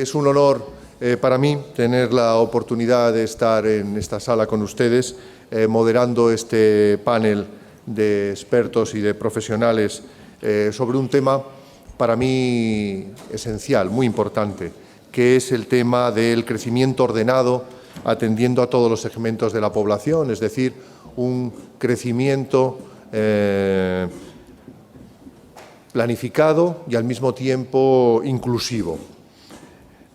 Es un honor para mí tener la oportunidad de estar en esta sala con ustedes, moderando este panel de expertos y de profesionales sobre un tema para mí esencial, muy importante, que es el tema del crecimiento ordenado, atendiendo a todos los segmentos de la población, es decir, un crecimiento planificado y al mismo tiempo inclusivo.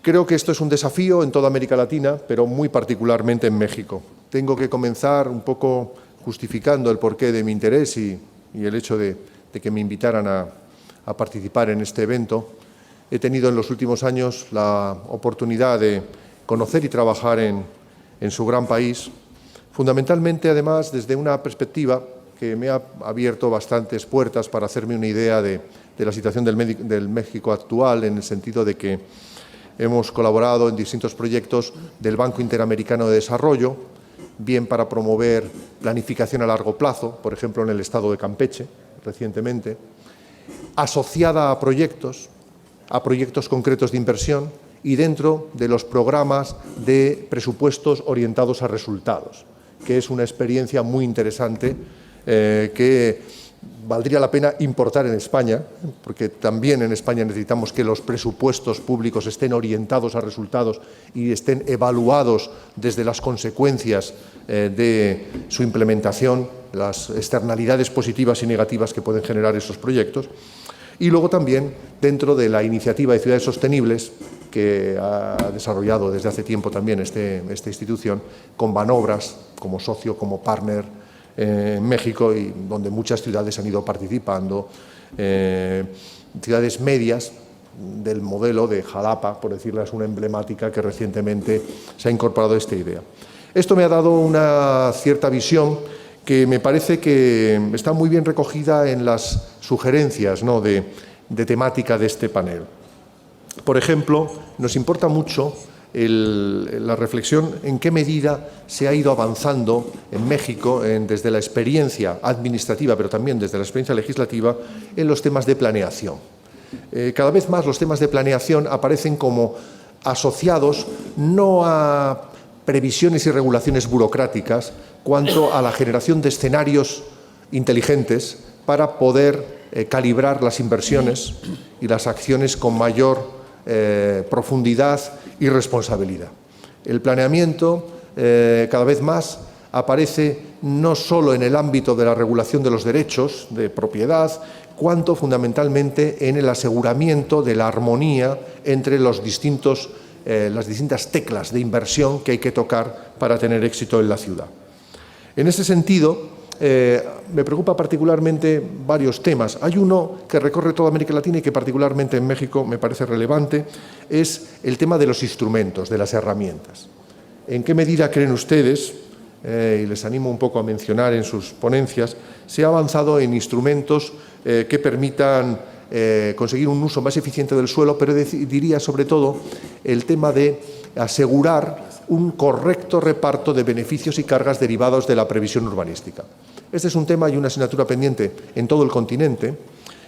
Creo que esto es un desafío en toda América Latina, pero muy particularmente en México. Tengo que comenzar un poco justificando el porqué de mi interés y el hecho de que me invitaran a participar en este evento. He tenido en los últimos años la oportunidad de conocer y trabajar en su gran país, fundamentalmente, además, desde una perspectiva que me ha abierto bastantes puertas para hacerme una idea de la situación del México actual, en el sentido de que hemos colaborado en distintos proyectos del Banco Interamericano de Desarrollo, bien para promover planificación a largo plazo, por ejemplo, en el estado de Campeche, recientemente, asociada a proyectos concretos de inversión y dentro de los programas de presupuestos orientados a resultados, que es una experiencia muy interesante que valdría la pena importar en España, porque también en España necesitamos que los presupuestos públicos estén orientados a resultados y estén evaluados desde las consecuencias de su implementación, las externalidades positivas y negativas que pueden generar esos proyectos. Y luego también dentro de la iniciativa de ciudades sostenibles que ha desarrollado desde hace tiempo también esta institución, con Banobras como socio, como partner en México, y donde muchas ciudades han ido participando, ciudades medias del modelo de Jalapa, por decirles una emblemática que recientemente se ha incorporado a esta idea. Esto me ha dado una cierta visión que me parece que está muy bien recogida en las sugerencias, ¿no?, de temática de este panel. Por ejemplo, nos importa mucho la reflexión en qué medida se ha ido avanzando en México desde la experiencia administrativa, pero también desde la experiencia legislativa, en los temas de planeación. Cada vez más los temas de planeación aparecen como asociados no a previsiones y regulaciones burocráticas, cuanto a la generación de escenarios inteligentes para poder calibrar las inversiones y las acciones con mayor profundidad y responsabilidad. El planeamiento cada vez más aparece no solo en el ámbito de la regulación de los derechos de propiedad, cuanto fundamentalmente en el aseguramiento de la armonía entre las distintas teclas de inversión que hay que tocar para tener éxito en la ciudad. En ese sentido, me preocupa particularmente varios temas. Hay uno que recorre toda América Latina y que particularmente en México me parece relevante, es el tema de los instrumentos, de las herramientas. ¿En qué medida creen ustedes, y les animo un poco a mencionar en sus ponencias, se ha avanzado en instrumentos que permitan conseguir un uso más eficiente del suelo, pero diría sobre todo el tema de asegurar un correcto reparto de beneficios y cargas derivados de la previsión urbanística? Este es un tema y una asignatura pendiente en todo el continente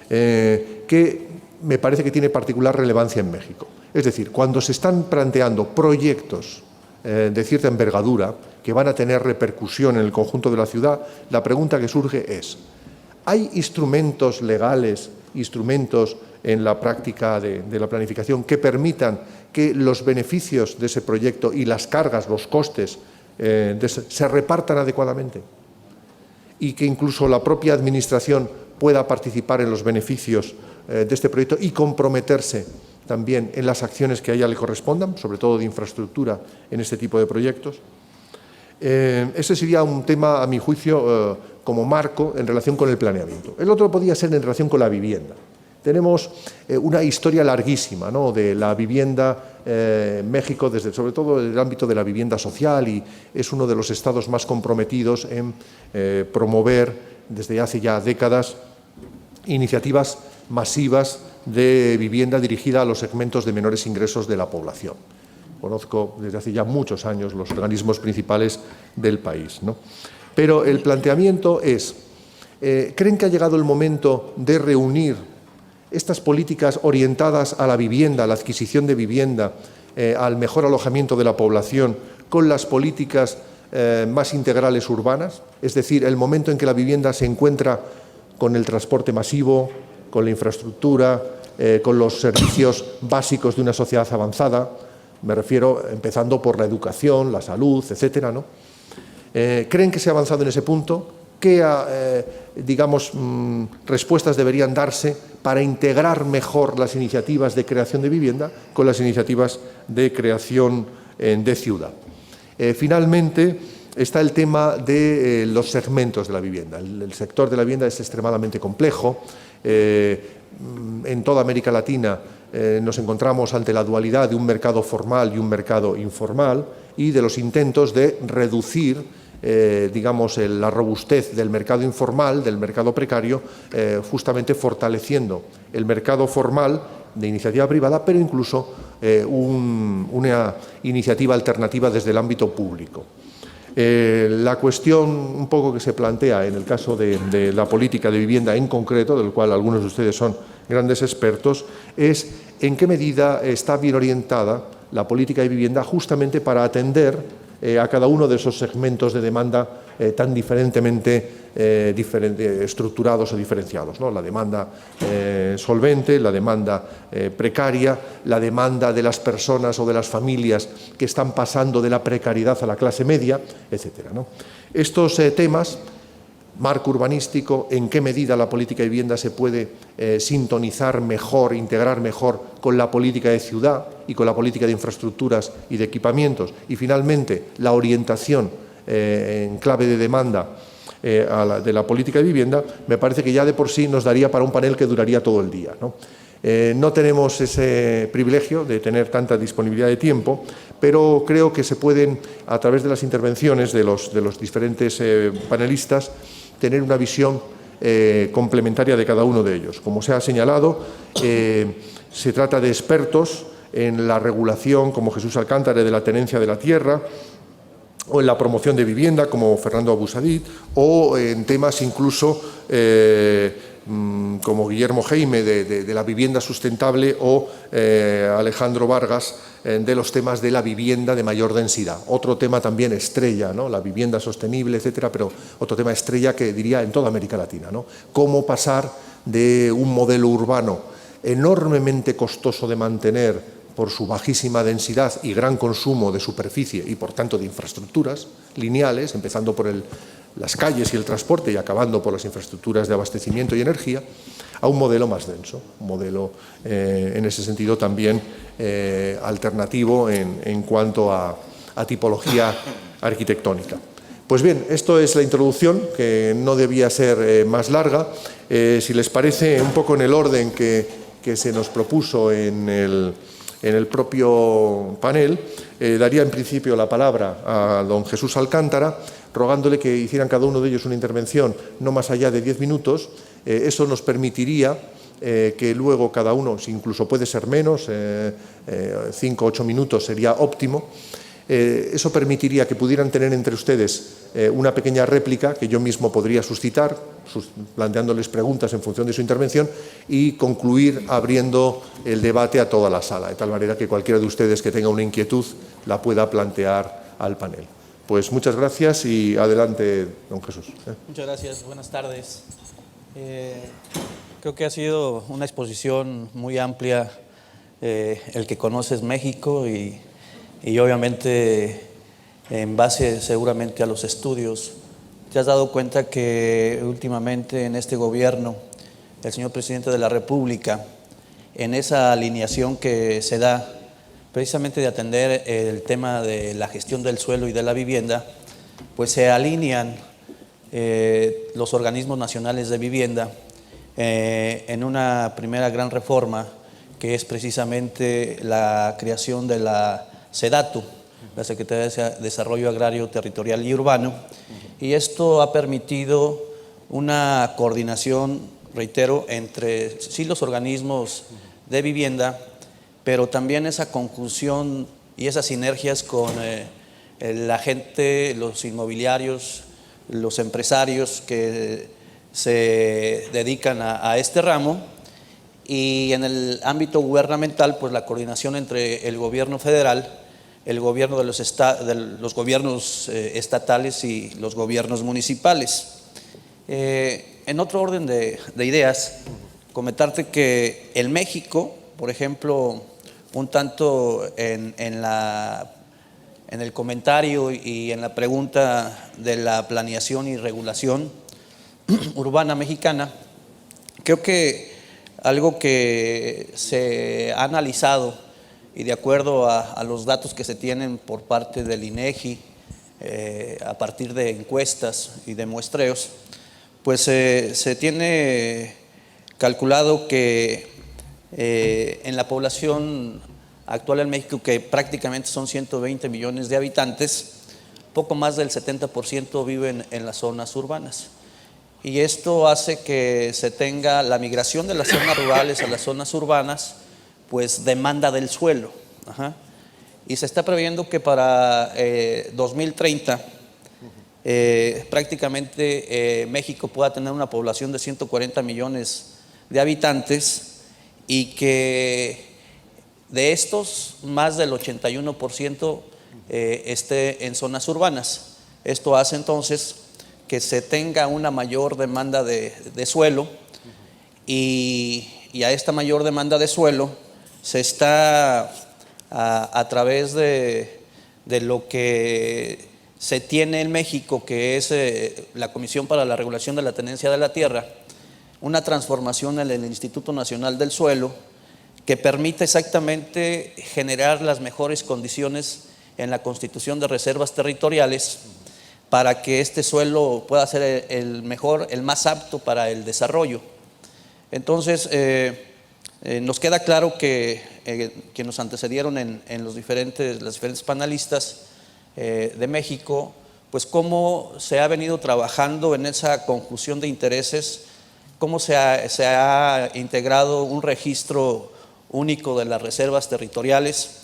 que me parece que tiene particular relevancia en México. Es decir, cuando se están planteando proyectos de cierta envergadura que van a tener repercusión en el conjunto de la ciudad, la pregunta que surge es: ¿hay instrumentos legales, instrumentos en la práctica de la planificación que permitan que los beneficios de ese proyecto y las cargas, los costes, se repartan adecuadamente? Y que incluso la propia Administración pueda participar en los beneficios de este proyecto y comprometerse también en las acciones que a ella le correspondan, sobre todo de infraestructura en este tipo de proyectos. Ese sería un tema, a mi juicio, como marco en relación con el planeamiento. El otro podría ser en relación con la vivienda. Tenemos una historia larguísima, ¿no?, de la vivienda en México, sobre todo desde el ámbito de la vivienda social, y es uno de los estados más comprometidos en promover desde hace ya décadas iniciativas masivas de vivienda dirigida a los segmentos de menores ingresos de la población. Conozco desde hace ya muchos años los organismos principales del país, ¿no? Pero el planteamiento es, ¿creen que ha llegado el momento de reunir estas políticas orientadas a la vivienda, a la adquisición de vivienda, al mejor alojamiento de la población, con las políticas más integrales urbanas, es decir, el momento en que la vivienda se encuentra con el transporte masivo, con la infraestructura, con los servicios básicos de una sociedad avanzada, me refiero empezando por la educación, la salud, etcétera, ¿no? ¿Creen que se ha avanzado en ese punto? ¿Qué, respuestas deberían darse para integrar mejor las iniciativas de creación de vivienda con las iniciativas de creación de ciudad? Finalmente, está el tema de los segmentos de la vivienda. El sector de la vivienda es extremadamente complejo. En toda América Latina nos encontramos ante la dualidad de un mercado formal y un mercado informal y de los intentos de reducir la robustez del mercado informal, del mercado precario, justamente fortaleciendo el mercado formal de iniciativa privada, pero incluso una iniciativa alternativa desde el ámbito público. La cuestión un poco que se plantea en el caso de la política de vivienda en concreto, del cual algunos de ustedes son grandes expertos, es en qué medida está bien orientada la política de vivienda justamente para atender a cada uno de esos segmentos de demanda tan diferentemente estructurados o diferenciados, ¿no? La demanda solvente, la demanda precaria, la demanda de las personas o de las familias que están pasando de la precariedad a la clase media, etcétera, ¿no? Estos temas, marco urbanístico, en qué medida la política de vivienda se puede sintonizar mejor, integrar mejor con la política de ciudad y con la política de infraestructuras y de equipamientos, y finalmente la orientación en clave de demanda de la política de vivienda, me parece que ya de por sí nos daría para un panel que duraría todo el día, ¿no? No tenemos ese privilegio de tener tanta disponibilidad de tiempo, pero creo que se pueden, a través de las intervenciones de los diferentes panelistas, tener una visión complementaria de cada uno de ellos. Como se ha señalado, se trata de expertos en la regulación, como Jesús Alcántara, de la tenencia de la tierra, o en la promoción de vivienda, como Fernando Abusadid, o en temas incluso como Guillermo Jaime, de la vivienda sustentable, o Alejandro Vargas, de los temas de la vivienda de mayor densidad. Otro tema también estrella, ¿no? La vivienda sostenible, etcétera, pero otro tema estrella que diría en toda América Latina, ¿no? Cómo pasar de un modelo urbano enormemente costoso de mantener por su bajísima densidad y gran consumo de superficie y, por tanto, de infraestructuras lineales, empezando por las calles y el transporte y acabando por las infraestructuras de abastecimiento y energía, a un modelo más denso, un modelo en ese sentido también alternativo en cuanto a tipología arquitectónica. Pues bien, esto es la introducción, que no debía ser más larga. Si les parece, un poco en el orden que se nos propuso en el propio panel, daría en principio la palabra a don Jesús Alcántara, rogándole que hicieran cada uno de ellos una intervención no más allá de 10 minutos. Eso nos permitiría que luego cada uno, si incluso puede ser menos, 5 o 8 minutos sería óptimo. Eso permitiría que pudieran tener entre ustedes una pequeña réplica que yo mismo podría suscitar, planteándoles preguntas en función de su intervención, y concluir abriendo el debate a toda la sala, de tal manera que cualquiera de ustedes que tenga una inquietud la pueda plantear al panel. Pues muchas gracias y adelante, don Jesús. Muchas gracias, buenas tardes. Creo que ha sido una exposición muy amplia, el que conoces México y obviamente en base seguramente a los estudios, te has dado cuenta que últimamente en este gobierno, el señor presidente de la República, en esa alineación que se da precisamente de atender el tema de la gestión del suelo y de la vivienda, pues se alinean los organismos nacionales de vivienda en una primera gran reforma, que es precisamente la creación de la SEDATU, la Secretaría de Desarrollo Agrario, Territorial y Urbano, y esto ha permitido una coordinación, reitero, entre sí los organismos de vivienda, pero también esa conjunción y esas sinergias con la gente, los inmobiliarios, los empresarios que se dedican a este ramo, y en el ámbito gubernamental, pues la coordinación entre el gobierno federal, el gobierno de los gobiernos estatales y los gobiernos municipales. En otro orden de ideas, comentarte que en México, por ejemplo, un tanto en el comentario y en la pregunta de la planeación y regulación urbana mexicana, creo que algo que se ha analizado y de acuerdo a los datos que se tienen por parte del INEGI, a partir de encuestas y de muestreos, pues se tiene calculado que en la población actual en México, que prácticamente son 120 millones de habitantes, poco más del 70% viven en las zonas urbanas. Y esto hace que se tenga la migración de las zonas rurales a las zonas urbanas, pues demanda del suelo. Y se está previendo que para 2030 prácticamente México pueda tener una población de 140 millones de habitantes y que de estos más del 81% esté en zonas urbanas. Esto hace entonces que se tenga una mayor demanda de suelo y a esta mayor demanda de suelo se está a través de lo que se tiene en México, que es la Comisión para la Regulación de la Tenencia de la Tierra, una transformación en el Instituto Nacional del Suelo que permite exactamente generar las mejores condiciones en la constitución de reservas territoriales para que este suelo pueda ser el mejor, el más apto para el desarrollo. Entonces, nos queda claro que nos antecedieron en los diferentes panelistas de México, pues cómo se ha venido trabajando en esa conjunción de intereses, cómo se ha integrado un registro único de las reservas territoriales,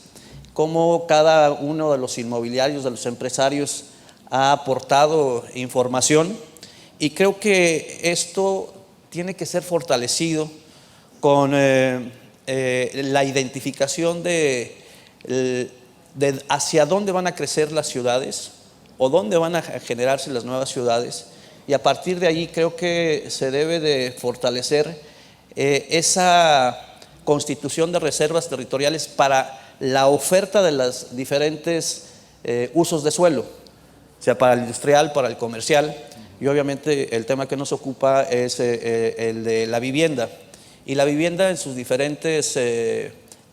cómo cada uno de los inmobiliarios, de los empresarios, ha aportado información, y creo que esto tiene que ser fortalecido con la identificación de hacia dónde van a crecer las ciudades o dónde van a generarse las nuevas ciudades, y a partir de ahí creo que se debe de fortalecer esa constitución de reservas territoriales para la oferta de los diferentes usos de suelo, o sea, para el industrial, para el comercial, y obviamente el tema que nos ocupa es el de la vivienda, y la vivienda en sus diferentes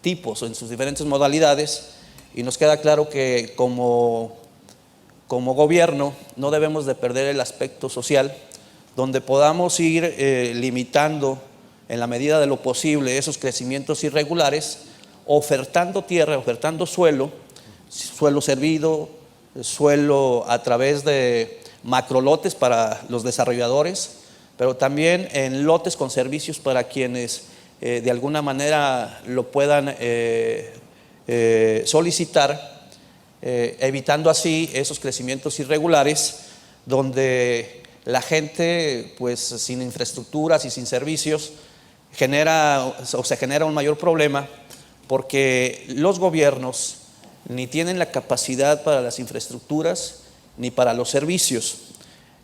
tipos, en sus diferentes modalidades. Y nos queda claro que como gobierno no debemos de perder el aspecto social, donde podamos ir limitando en la medida de lo posible esos crecimientos irregulares, ofertando tierra, ofertando suelo servido, suelo a través de macrolotes para los desarrolladores, pero también en lotes con servicios para quienes de alguna manera lo puedan solicitar, evitando así esos crecimientos irregulares donde la gente, pues sin infraestructuras y sin servicios, se genera un mayor problema, porque los gobiernos ni tienen la capacidad para las infraestructuras ni para los servicios.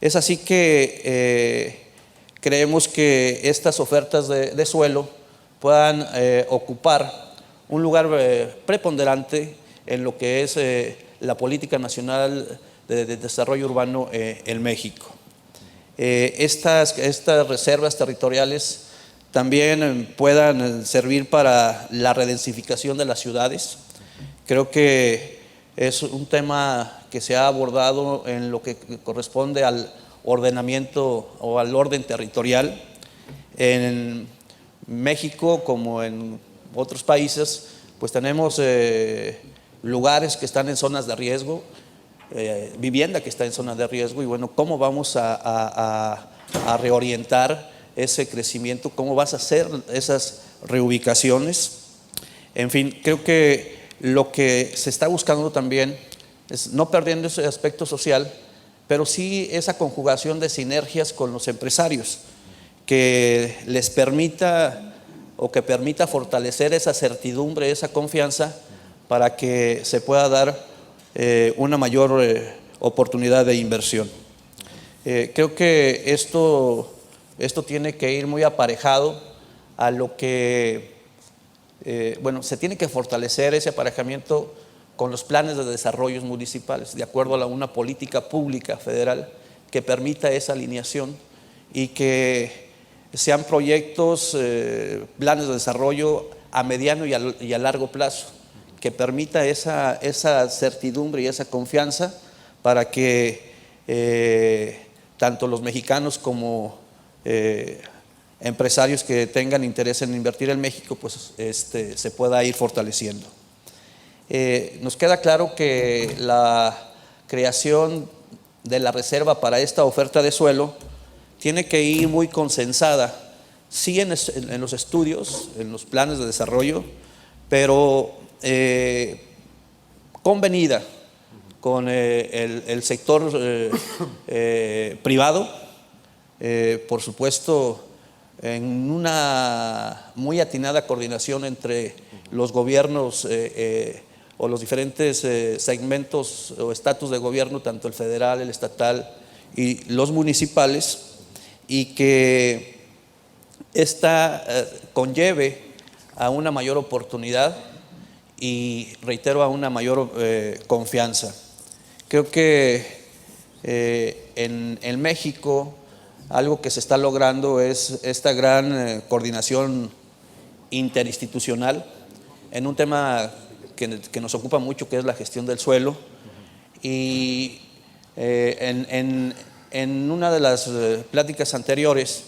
Es así que creemos que estas ofertas de suelo puedan ocupar un lugar preponderante en lo que es la política nacional de desarrollo urbano en México. Estas reservas territoriales también puedan servir para la redensificación de las ciudades. Creo que es un tema que se ha abordado en lo que corresponde al ordenamiento o al orden territorial. En México, como en otros países, pues tenemos lugares que están en zonas de riesgo, vivienda que está en zonas de riesgo, y bueno, ¿cómo vamos a reorientar ese crecimiento? ¿Cómo vas a hacer esas reubicaciones? En fin, creo que lo que se está buscando también es no perdiendo ese aspecto social, pero sí esa conjugación de sinergias con los empresarios que les permita o que permita fortalecer esa certidumbre, esa confianza, para que se pueda dar una mayor oportunidad de inversión. Creo que esto tiene que ir muy aparejado a lo que, se tiene que fortalecer ese aparejamiento con los planes de desarrollo municipales, de acuerdo a una política pública federal que permita esa alineación y que sean proyectos, planes de desarrollo a mediano y a largo plazo, que permita esa certidumbre y esa confianza para que tanto los mexicanos como empresarios que tengan interés en invertir en México, pues se pueda ir fortaleciendo. Nos queda claro que la creación de la reserva para esta oferta de suelo tiene que ir muy consensada, sí en los estudios, en los planes de desarrollo, pero convenida con el sector privado, por supuesto, en una muy atinada coordinación entre los gobiernos o los diferentes segmentos o estatus de gobierno, tanto el federal, el estatal y los municipales, y que esta conlleve a una mayor oportunidad y, reitero, a una mayor confianza. Creo que en México algo que se está logrando es esta gran coordinación interinstitucional en un tema que nos ocupa mucho, que es la gestión del suelo. Y en una de las pláticas anteriores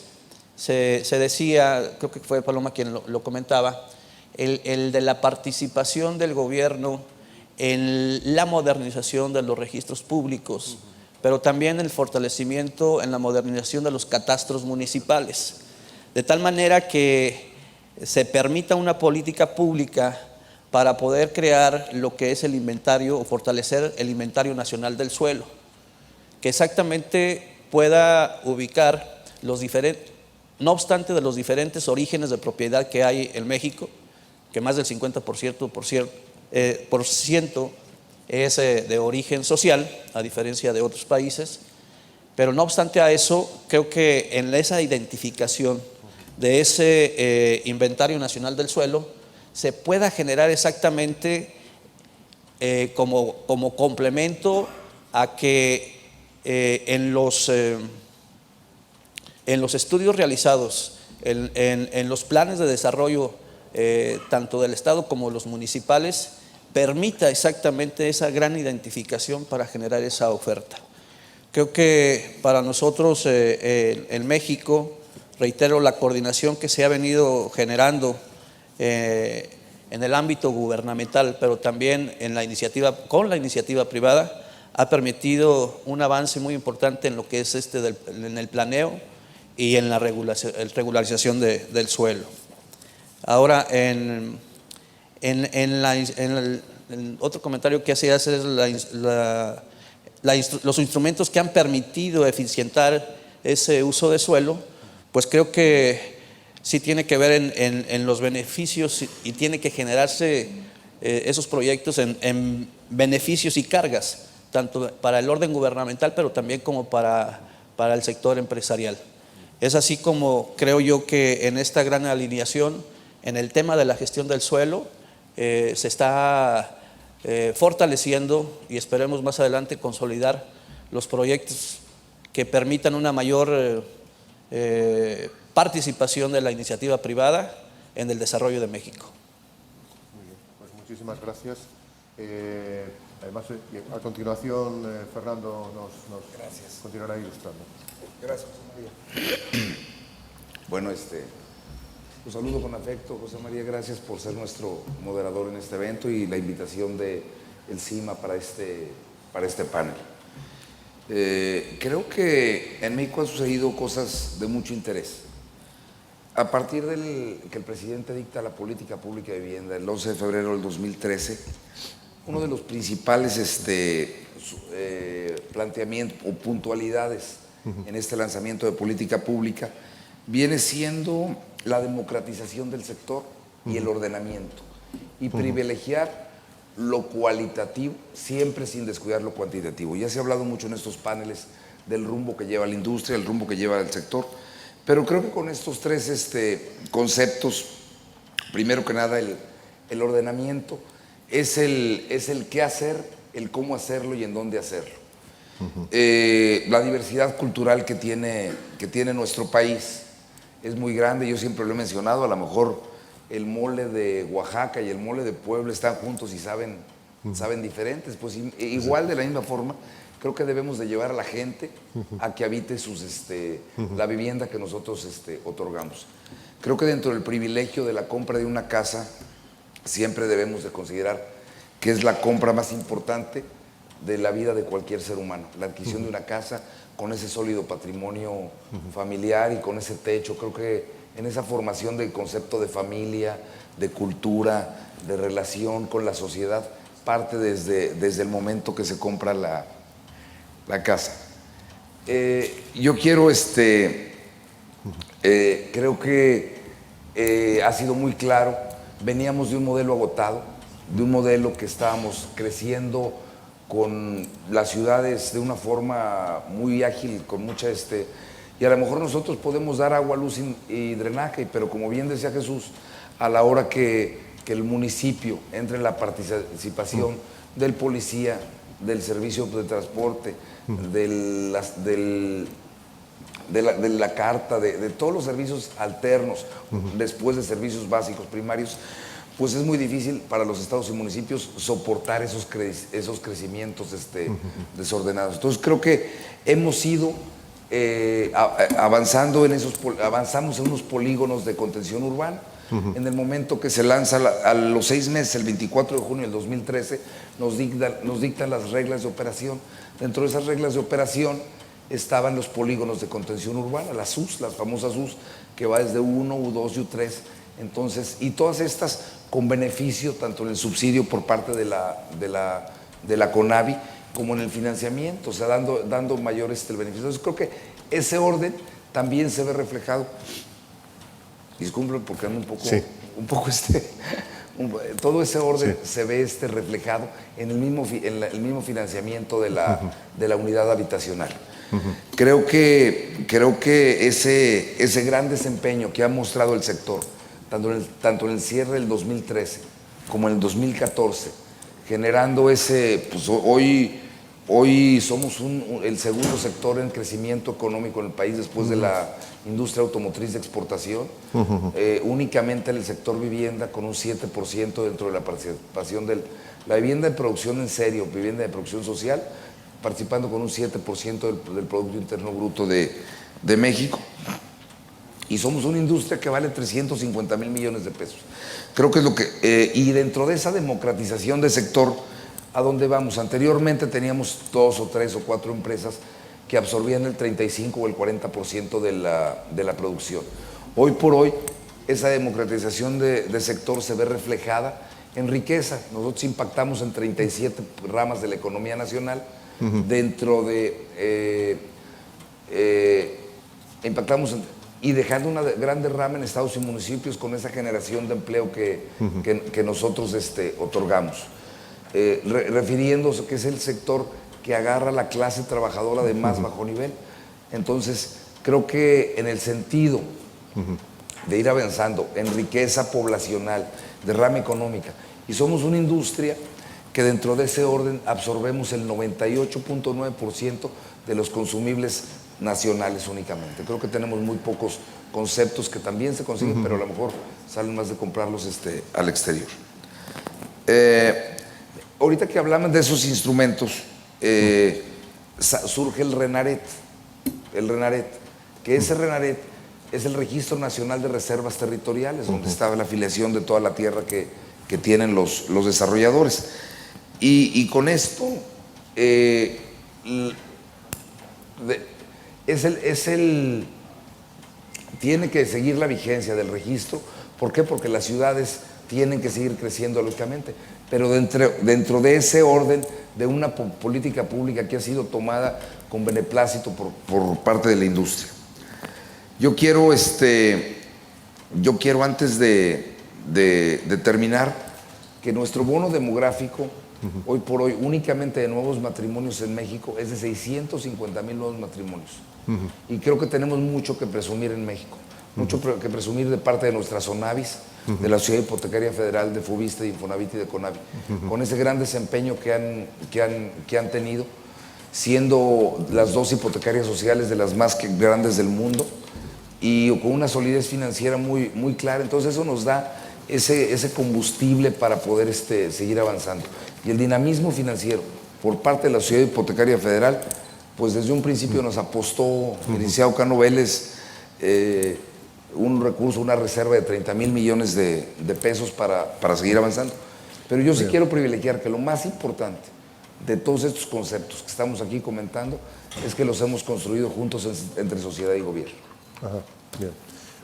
se decía, creo que fue Paloma quien lo comentaba, el de la participación del gobierno en la modernización de los registros públicos, pero también el fortalecimiento en la modernización de los catastros municipales, de tal manera que se permita una política pública para poder crear lo que es el inventario o fortalecer el inventario nacional del suelo, que exactamente pueda ubicar los diferentes, no obstante de los diferentes orígenes de propiedad que hay en México, que más del 50% es de origen social, a diferencia de otros países, pero no obstante a eso, creo que en esa identificación de ese inventario nacional del suelo se pueda generar exactamente como complemento a que en los estudios realizados, en los planes de desarrollo tanto del Estado como los municipales, permita exactamente esa gran identificación para generar esa oferta. Creo que para nosotros en México, reitero, la coordinación que se ha venido generando en el ámbito gubernamental, pero también con la iniciativa privada, ha permitido un avance muy importante en lo que es en el planeo y en la regularización del suelo. Ahora, en otro comentario que hacías es los instrumentos que han permitido eficientar ese uso de suelo, pues creo que sí tiene que ver en los beneficios y tiene que generarse esos proyectos en beneficios y cargas, tanto para el orden gubernamental, pero también como para el sector empresarial. Es así como creo yo que en esta gran alineación, en el tema de la gestión del suelo, se está fortaleciendo y esperemos más adelante consolidar los proyectos que permitan una mayor participación de la iniciativa privada en el desarrollo de México. Muy bien, pues muchísimas gracias. Además, a continuación, Fernando nos continuará ilustrando. Gracias, José María. Bueno, los saludo con afecto, José María, gracias por ser nuestro moderador en este evento y la invitación de el CIMA para este panel. Creo que en México han sucedido cosas de mucho interés. A partir que el presidente dicta la política pública de vivienda el 11 de febrero del 2013, uno de los principales planteamientos o puntualidades en este lanzamiento de política pública viene siendo la democratización del sector y el ordenamiento, y privilegiar lo cualitativo, siempre sin descuidar lo cuantitativo. Ya se ha hablado mucho en estos paneles del rumbo que lleva la industria, el rumbo que lleva el sector, pero creo que con estos tres conceptos, primero que nada el ordenamiento, es el qué hacer, el cómo hacerlo y en dónde hacerlo. La diversidad cultural que tiene nuestro país es muy grande, yo siempre lo he mencionado, a lo mejor el mole de Oaxaca y el mole de Puebla están juntos y saben diferentes, pues igual de la misma forma, creo que debemos de llevar a la gente a que habite la vivienda que nosotros otorgamos. Creo que dentro del privilegio de la compra de una casa, siempre debemos de considerar que es la compra más importante de la vida de cualquier ser humano, la adquisición de una casa con ese sólido patrimonio familiar y con ese techo. Creo que en esa formación del concepto de familia, de cultura, de relación con la sociedad, parte desde el momento que se compra la casa. Yo quiero, creo que ha sido muy claro, veníamos de un modelo agotado, de un modelo que estábamos creciendo con las ciudades de una forma muy ágil, con mucha y a lo mejor nosotros podemos dar agua, luz y drenaje, pero como bien decía Jesús, a la hora que el municipio entre en la participación del policía, del servicio de transporte, de la carta, de todos los servicios alternos, después de servicios básicos primarios, pues es muy difícil para los estados y municipios soportar esos crecimientos desordenados. Entonces creo que hemos ido avanzamos en unos polígonos de contención urbana. En el momento que se lanza, a los 6 meses, el 24 de junio del 2013, nos dictan las reglas de operación. Dentro de esas reglas de operación estaban los polígonos de contención urbana, las US, las famosas US, que va desde U1, U2 y U3. Entonces, y todas estas con beneficio tanto en el subsidio por parte de la CONAVI como en el financiamiento, o sea, dando mayor el beneficio. Entonces creo que ese orden también se ve reflejado. Disculpen porque ando todo ese orden se ve reflejado en el mismo financiamiento de la unidad habitacional. Creo que ese gran desempeño que ha mostrado el sector, tanto en el cierre del 2013 como en el 2014, generando pues hoy somos el segundo sector en crecimiento económico en el país después de la industria automotriz de exportación, únicamente en el sector vivienda con un 7% dentro de la participación de la vivienda de producción en serio, vivienda de producción social, participando con un 7% del Producto Interno Bruto de México. Y somos una industria que vale 350,000 millones de pesos. Creo que es lo que... y dentro de esa democratización del sector, ¿a dónde vamos? Anteriormente teníamos 2 o 3 o 4 empresas que absorbían el 35 o el 40% de la producción. Hoy por hoy, esa democratización de sector se ve reflejada en riqueza. Nosotros impactamos en 37 ramas de la economía nacional, dentro de... impactamos y dejando una gran derrama en estados y municipios con esa generación de empleo que nosotros otorgamos. Refiriéndose que es el sector que agarra a la clase trabajadora de más bajo nivel. Entonces, creo que en el sentido de ir avanzando en riqueza poblacional, derrama económica, y somos una industria que dentro de ese orden absorbemos el 98.9% de los consumibles nacionales únicamente. Creo que tenemos muy pocos conceptos que también se consiguen, pero a lo mejor salen más de comprarlos al exterior. Ahorita que hablamos de esos instrumentos, surge el RENARET, que ese RENARET es el Registro Nacional de Reservas Territoriales, donde está la afiliación de toda la tierra que tienen los desarrolladores. Y con esto tiene que seguir la vigencia del registro. ¿Por qué? Porque las ciudades tienen que seguir creciendo lógicamente, pero dentro de ese orden de una política pública que ha sido tomada con beneplácito por parte de la industria. Yo quiero yo quiero antes de terminar que nuestro bono demográfico, hoy por hoy, únicamente de nuevos matrimonios en México, es de 650,000 nuevos matrimonios. Y creo que tenemos mucho que presumir en México, mucho que presumir de parte de nuestras SONAVIs, de la Sociedad Hipotecaria Federal, de Fubiste, de Infonavit y de Conavi, con ese gran desempeño que han tenido, siendo las dos hipotecarias sociales de las más grandes del mundo y con una solidez financiera muy, muy clara. Entonces eso nos da ese combustible para poder seguir avanzando. Y el dinamismo financiero por parte de la Sociedad Hipotecaria Federal, pues desde un principio nos apostó el licenciado Cano Vélez un recurso, una reserva de 30,000 millones de pesos para seguir avanzando. Pero yo sí quiero privilegiar que lo más importante de todos estos conceptos que estamos aquí comentando es que los hemos construido juntos entre sociedad y gobierno. Ajá, bien.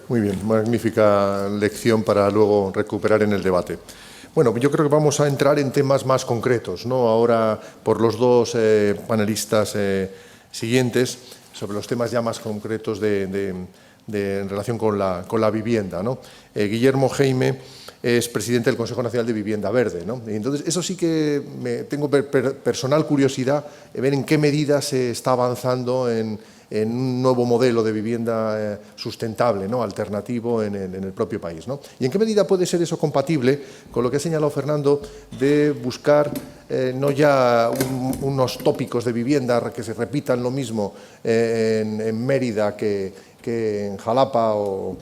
Muy bien, magnífica lección para luego recuperar en el debate. Bueno, yo creo que vamos a entrar en temas más concretos, ¿no? Ahora, por los dos panelistas siguientes, sobre los temas ya más concretos en relación con la vivienda, ¿no? Guillermo Jaime es presidente del Consejo Nacional de Vivienda Verde, ¿no? Y entonces, eso sí que tengo personal curiosidad de ver en qué medida se está avanzando en un nuevo modelo de vivienda sustentable, ¿no? Alternativo en el propio país, ¿no? Y en qué medida puede ser eso compatible con lo que ha señalado Fernando de buscar no ya unos tópicos de vivienda que se repitan lo mismo en Mérida que en Jalapa o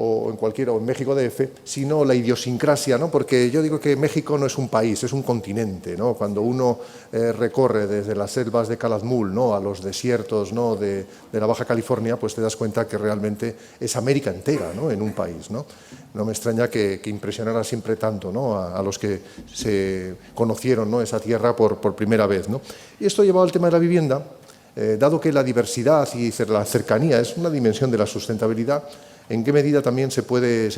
en México DF, sino la idiosincrasia, ¿no? Porque yo digo que México no es un país, es un continente, ¿no? Cuando uno recorre desde las selvas de Calakmul, ¿no? A los desiertos, ¿no? de la Baja California, pues te das cuenta que realmente es América entera, ¿no? En un país, ¿no? No me extraña que impresionara siempre tanto, ¿no? a los que se conocieron, ¿no? Esa tierra por primera vez, ¿no? Y esto llevado al tema de la vivienda, dado que la diversidad y la cercanía es una dimensión de la sustentabilidad, ¿en qué medida también se puede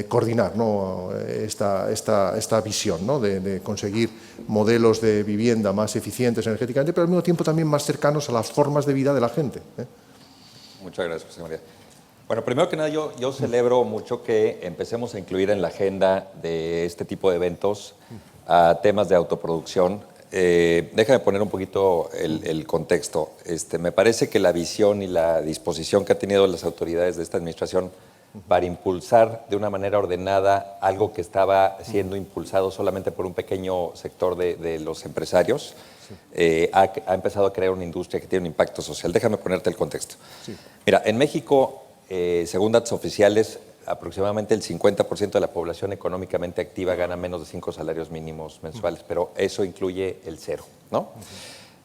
coordinar, ¿no? esta visión, ¿no? de conseguir modelos de vivienda más eficientes energéticamente, pero al mismo tiempo también más cercanos a las formas de vida de la gente? Muchas gracias, José María. Bueno, primero que nada, yo celebro mucho que empecemos a incluir en la agenda de este tipo de eventos a temas de autoproducción. Déjame poner un poquito el contexto. Me parece que la visión y la disposición que han tenido las autoridades de esta administración para impulsar de una manera ordenada algo que estaba siendo impulsado solamente por un pequeño sector de los empresarios, ha empezado a crear una industria que tiene un impacto social. Déjame ponerte el contexto. Sí. Mira, en México, según datos oficiales, aproximadamente el 50% de la población económicamente activa gana menos de 5 salarios mínimos mensuales, pero eso incluye el cero, ¿no?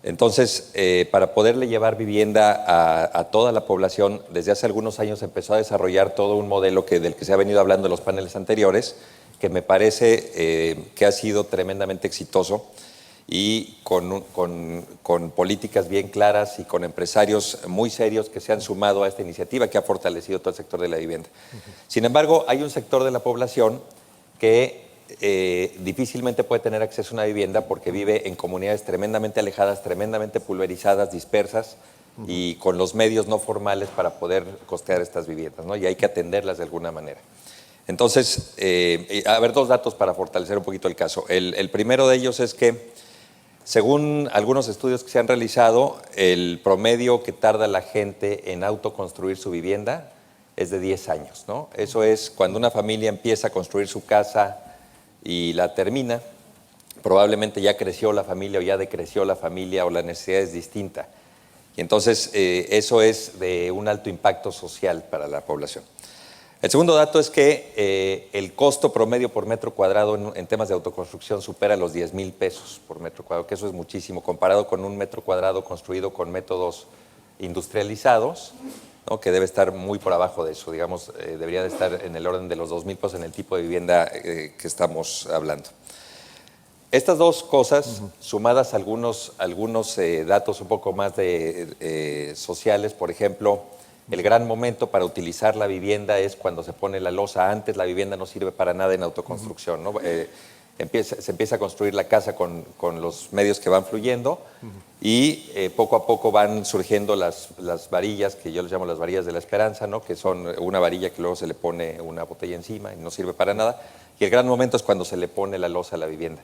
Entonces, para poderle llevar vivienda a toda la población, desde hace algunos años empezó a desarrollar todo un modelo del que se ha venido hablando en los paneles anteriores, que me parece que ha sido tremendamente exitoso y con políticas bien claras y con empresarios muy serios que se han sumado a esta iniciativa que ha fortalecido todo el sector de la vivienda. Sin embargo, hay un sector de la población que difícilmente puede tener acceso a una vivienda porque vive en comunidades tremendamente alejadas, tremendamente pulverizadas, dispersas y con los medios no formales para poder costear estas viviendas, ¿no? Y hay que atenderlas de alguna manera. Entonces, a ver, dos datos para fortalecer un poquito el caso. El primero de ellos es que, según algunos estudios que se han realizado, el promedio que tarda la gente en autoconstruir su vivienda es de 10 años, ¿no? Eso es cuando una familia empieza a construir su casa y la termina, probablemente ya creció la familia o ya decreció la familia o la necesidad es distinta. Y entonces eso es de un alto impacto social para la población. El segundo dato es que el costo promedio por metro cuadrado en temas de autoconstrucción supera los 10,000 pesos por metro cuadrado, que eso es muchísimo, comparado con un metro cuadrado construido con métodos industrializados, ¿no? Que debe estar muy por abajo de eso, digamos, debería de estar en el orden de los 2,000 pesos en el tipo de vivienda que estamos hablando. Estas dos cosas, sumadas a algunos datos un poco más sociales, por ejemplo, el gran momento para utilizar la vivienda es cuando se pone la losa. Antes la vivienda no sirve para nada en autoconstrucción, ¿no? se empieza a construir la casa con los medios que van fluyendo y poco a poco van surgiendo las varillas, que yo les llamo las varillas de la esperanza, ¿no? Que son una varilla que luego se le pone una botella encima y no sirve para nada. Y el gran momento es cuando se le pone la losa a la vivienda.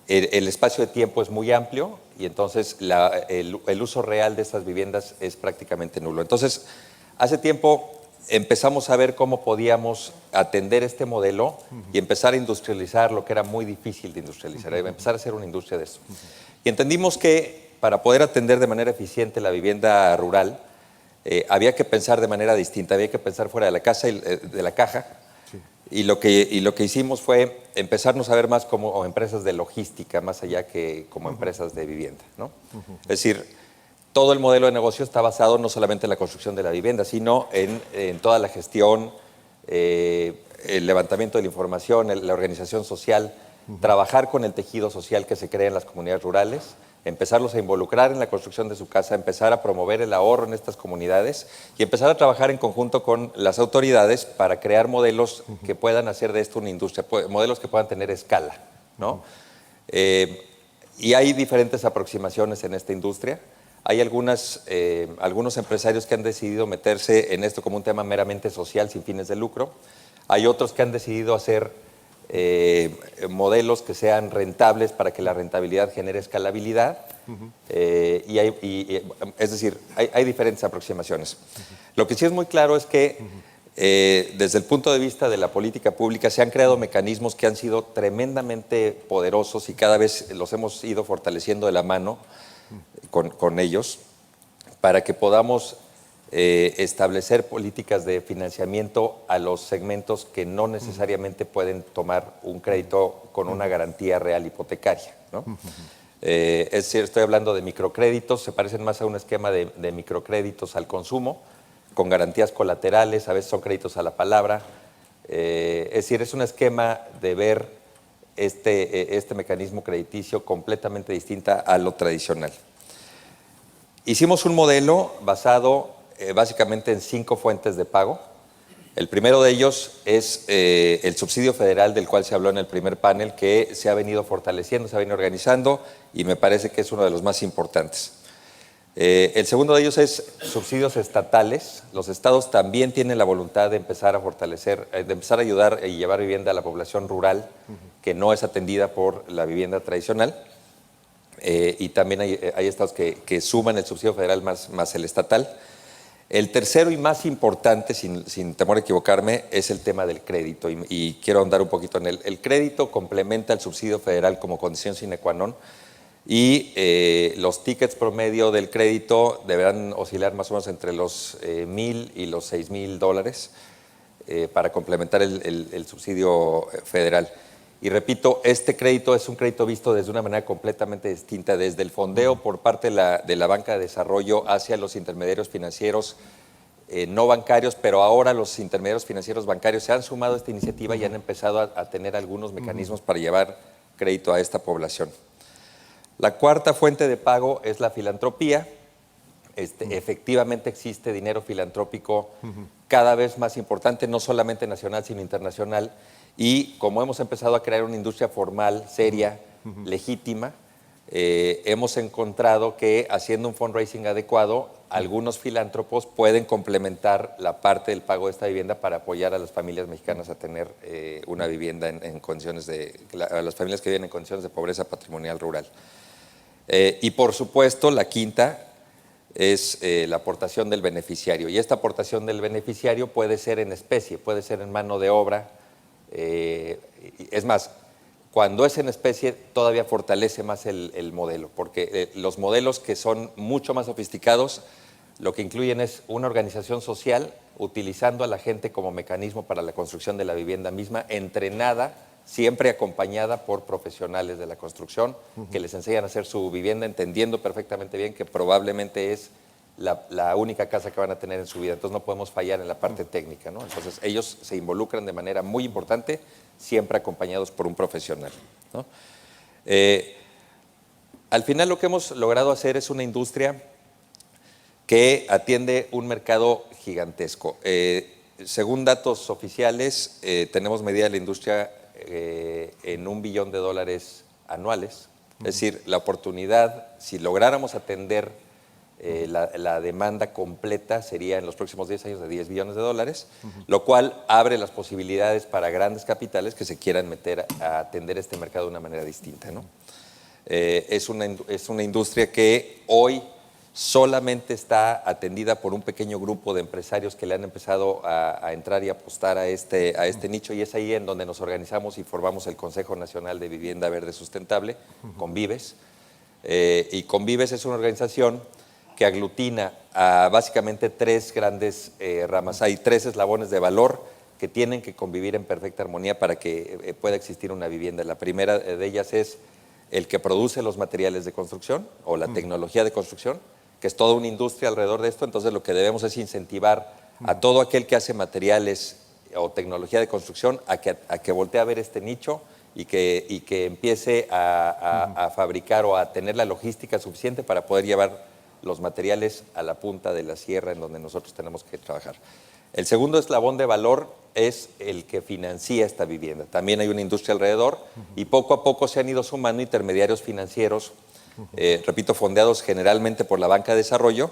El espacio de tiempo es muy amplio y entonces el uso real de estas viviendas es prácticamente nulo. Entonces, hace tiempo empezamos a ver cómo podíamos atender este modelo y empezar a industrializar lo que era muy difícil de industrializar, empezar a hacer una industria de eso. Y entendimos que para poder atender de manera eficiente la vivienda rural, había que pensar de manera distinta, había que pensar fuera de la caja. Y lo que hicimos fue empezarnos a ver más como empresas de logística, más allá que como empresas de vivienda, ¿no? Es decir, todo el modelo de negocio está basado no solamente en la construcción de la vivienda, sino en toda la gestión, el levantamiento de la información, la organización social, trabajar con el tejido social que se crea en las comunidades rurales, empezarlos a involucrar en la construcción de su casa, empezar a promover el ahorro en estas comunidades y empezar a trabajar en conjunto con las autoridades para crear modelos que puedan hacer de esto una industria, modelos que puedan tener escala, ¿no? Y hay diferentes aproximaciones en esta industria. Hay algunos empresarios que han decidido meterse en esto como un tema meramente social, sin fines de lucro. Hay otros que han decidido hacer modelos que sean rentables para que la rentabilidad genere escalabilidad. Es decir, hay diferentes aproximaciones. Lo que sí es muy claro es que desde el punto de vista de la política pública se han creado mecanismos que han sido tremendamente poderosos y cada vez los hemos ido fortaleciendo de la mano con ellos para que podamos establecer políticas de financiamiento a los segmentos que no necesariamente pueden tomar un crédito con una garantía real hipotecaria, ¿no? Es decir, estoy hablando de microcréditos, se parecen más a un esquema de microcréditos al consumo, con garantías colaterales, a veces son créditos a la palabra. Es decir, es un esquema de ver este mecanismo crediticio completamente distinta a lo tradicional. Hicimos un modelo basado básicamente en 5 fuentes de pago. El primero de ellos es el subsidio federal del cual se habló en el primer panel, que se ha venido fortaleciendo, se ha venido organizando y me parece que es uno de los más importantes. El segundo de ellos es subsidios estatales. Los estados también tienen la voluntad de empezar a fortalecer, de empezar a ayudar y llevar vivienda a la población rural que no es atendida por la vivienda tradicional. Y también hay estados que suman el subsidio federal más el estatal. El tercero y más importante, sin temor a equivocarme, es el tema del crédito y quiero ahondar un poquito en él. El crédito complementa el subsidio federal como condición sine qua non y los tickets promedio del crédito deberán oscilar más o menos entre los $1,000 y los $6,000 para complementar el subsidio federal. Y repito, este crédito es un crédito visto desde una manera completamente distinta, desde el fondeo por parte de la banca de desarrollo hacia los intermediarios financieros no bancarios, pero ahora los intermediarios financieros bancarios se han sumado a esta iniciativa y han empezado a tener algunos mecanismos para llevar crédito a esta población. La cuarta fuente de pago es la filantropía. Efectivamente existe dinero filantrópico cada vez más importante, no solamente nacional, sino internacional. Y como hemos empezado a crear una industria formal, seria, legítima, hemos encontrado que haciendo un fundraising adecuado, algunos filántropos pueden complementar la parte del pago de esta vivienda para apoyar a las familias mexicanas a tener una vivienda en condiciones a las familias que viven en condiciones de pobreza patrimonial rural. Y por supuesto, la quinta es la aportación del beneficiario. Y esta aportación del beneficiario puede ser en especie, puede ser en mano de obra. Es más, cuando es en especie todavía fortalece más el modelo, porque los modelos que son mucho más sofisticados lo que incluyen es una organización social utilizando a la gente como mecanismo para la construcción de la vivienda misma, entrenada, siempre acompañada por profesionales de la construcción que les enseñan a hacer su vivienda entendiendo perfectamente bien que probablemente es la única casa que van a tener en su vida. Entonces no podemos fallar en la parte técnica, ¿no? Entonces ellos se involucran de manera muy importante, siempre acompañados por un profesional, ¿no? Al final lo que hemos logrado hacer es una industria que atiende un mercado gigantesco. Según datos oficiales, tenemos medida la industria en $1 billón anuales. Es decir, la oportunidad, si lográramos atender la demanda completa, sería en los próximos 10 años de $10 billones, lo cual abre las posibilidades para grandes capitales que se quieran meter a atender este mercado de una manera distinta, ¿no? Es una industria que hoy solamente está atendida por un pequeño grupo de empresarios que le han empezado a entrar y apostar a este nicho, y es ahí en donde nos organizamos y formamos el Consejo Nacional de Vivienda Verde Sustentable, Convives. Y Convives es una organización que aglutina a básicamente 3 grandes ramas. Hay 3 eslabones de valor que tienen que convivir en perfecta armonía para que pueda existir una vivienda. La primera de ellas es el que produce los materiales de construcción o la tecnología de construcción, que es toda una industria alrededor de esto. Entonces lo que debemos es incentivar a todo aquel que hace materiales o tecnología de construcción a que voltee a ver este nicho y que empiece a fabricar o a tener la logística suficiente para poder llevar los materiales a la punta de la sierra en donde nosotros tenemos que trabajar. El segundo eslabón de valor es el que financia esta vivienda. También hay una industria alrededor y poco a poco se han ido sumando intermediarios financieros, repito, fondeados generalmente por la banca de desarrollo,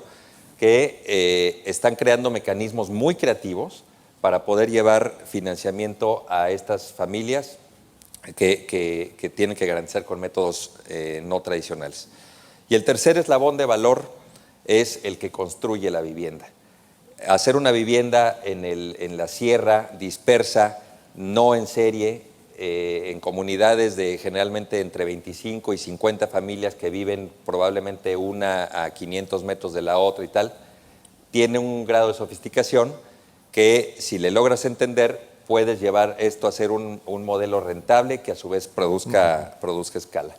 que están creando mecanismos muy creativos para poder llevar financiamiento a estas familias que tienen que garantizar con métodos no tradicionales. Y el tercer eslabón de valor es el que construye la vivienda. Hacer una vivienda en la sierra, dispersa, no en serie, en comunidades de generalmente entre 25 y 50 familias que viven probablemente una a 500 metros de la otra y tal, tiene un grado de sofisticación que, si le logras entender, puedes llevar esto a ser un modelo rentable que a su vez produzca escala.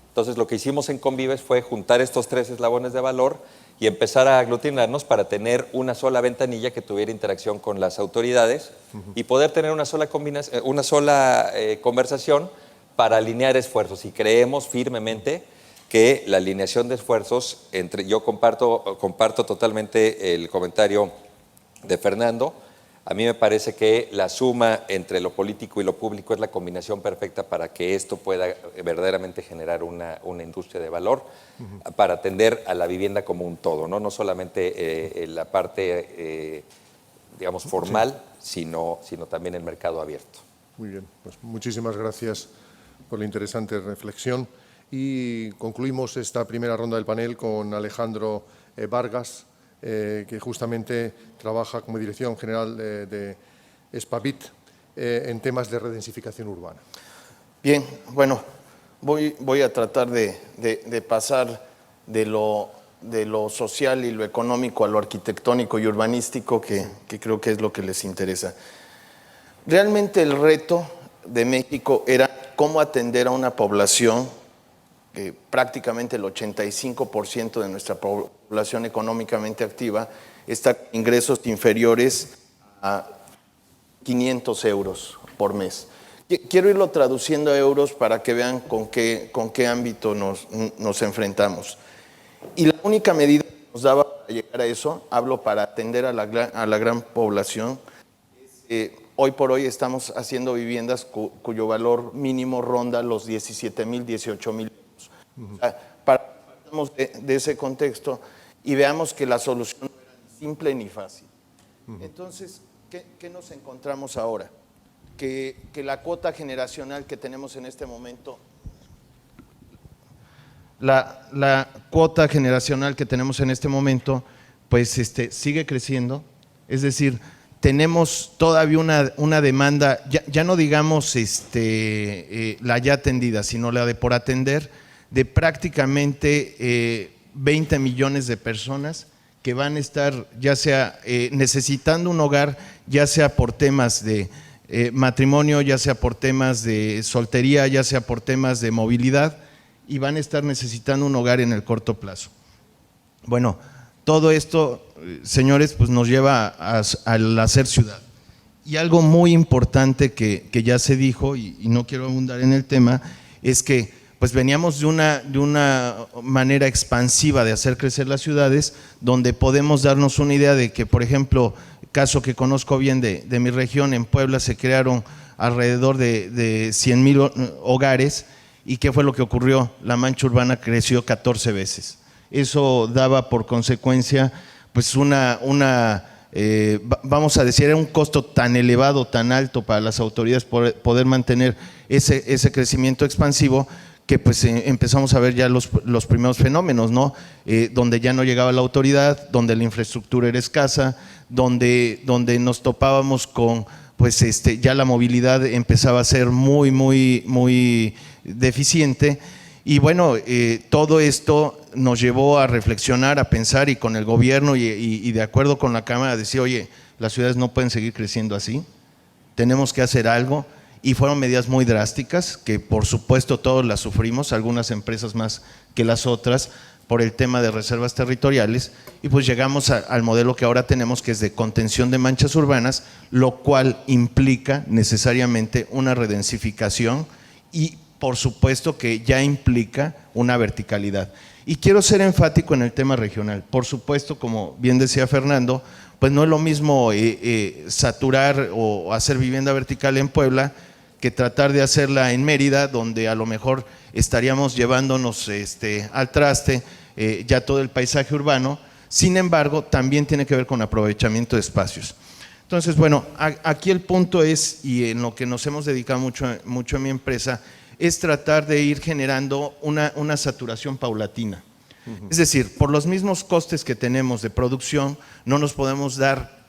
Entonces lo que hicimos en Convives fue juntar estos 3 eslabones de valor y empezar a aglutinarnos para tener una sola ventanilla que tuviera interacción con las autoridades y poder tener una sola conversación para alinear esfuerzos. Y creemos firmemente que la alineación de esfuerzos, yo comparto totalmente el comentario de Fernando. A mí me parece que la suma entre lo político y lo público es la combinación perfecta para que esto pueda verdaderamente generar una industria de valor para atender a la vivienda como un todo, no solamente la parte, digamos, formal, sino también el mercado abierto. Muy bien, pues muchísimas gracias por la interesante reflexión. Y concluimos esta primera ronda del panel con Alejandro Vargas, que justamente trabaja como dirección general de Espavit en temas de redensificación urbana. Bien, bueno, voy a tratar de pasar de lo social y lo económico a lo arquitectónico y urbanístico, que creo que es lo que les interesa. Realmente el reto de México era cómo atender a una población que prácticamente el 85% de nuestra población económicamente activa está con ingresos inferiores a 500 euros por mes. Quiero irlo traduciendo a euros para que vean con qué ámbito nos enfrentamos. Y la única medida que nos daba para llegar a eso, hablo para atender a la gran población, hoy por hoy estamos haciendo viviendas cuyo valor mínimo ronda los 17,000, 18,000 euros. Partamos de ese contexto y veamos que la solución no era ni simple ni fácil. Entonces, ¿qué nos encontramos ahora? Que la cuota generacional que tenemos en este momento, la cuota generacional que tenemos en este momento, pues sigue creciendo. Es decir, tenemos todavía una demanda, ya no digamos la ya atendida, sino la de por atender, de prácticamente 20 millones de personas que van a estar ya sea necesitando un hogar, ya sea por temas de matrimonio, ya sea por temas de soltería, ya sea por temas de movilidad, y van a estar necesitando un hogar en el corto plazo. Bueno, todo esto, señores, pues nos lleva al hacer ciudad. Y algo muy importante que ya se dijo, y no quiero abundar en el tema, es que pues veníamos de una manera expansiva de hacer crecer las ciudades, donde podemos darnos una idea de que, por ejemplo, caso que conozco bien de mi región, en Puebla se crearon alrededor de 100,000 hogares. ¿Y qué fue lo que ocurrió? La mancha urbana creció 14 veces. Eso daba por consecuencia, pues vamos a decir, era un costo tan elevado, tan alto para las autoridades poder mantener ese crecimiento expansivo, que pues empezamos a ver ya los primeros fenómenos, ¿no? Donde ya no llegaba la autoridad, donde la infraestructura era escasa, donde nos topábamos con, pues ya la movilidad empezaba a ser muy deficiente. Y bueno, todo esto nos llevó a reflexionar, a pensar, y con el gobierno y de acuerdo con la Cámara, decir, oye, las ciudades no pueden seguir creciendo así, tenemos que hacer algo. Y fueron medidas muy drásticas, que por supuesto todos las sufrimos, algunas empresas más que las otras, por el tema de reservas territoriales, y pues llegamos al modelo que ahora tenemos, que es de contención de manchas urbanas, lo cual implica necesariamente una redensificación y por supuesto que ya implica una verticalidad. Y quiero ser enfático en el tema regional. Por supuesto, como bien decía Fernando, pues no es lo mismo saturar o hacer vivienda vertical en Puebla que tratar de hacerla en Mérida, donde a lo mejor estaríamos llevándonos al traste ya todo el paisaje urbano. Sin embargo, también tiene que ver con aprovechamiento de espacios. Entonces, bueno, aquí el punto es, y en lo que nos hemos dedicado mucho en mi empresa, es tratar de ir generando una saturación paulatina. Es decir, por los mismos costes que tenemos de producción, no nos podemos dar,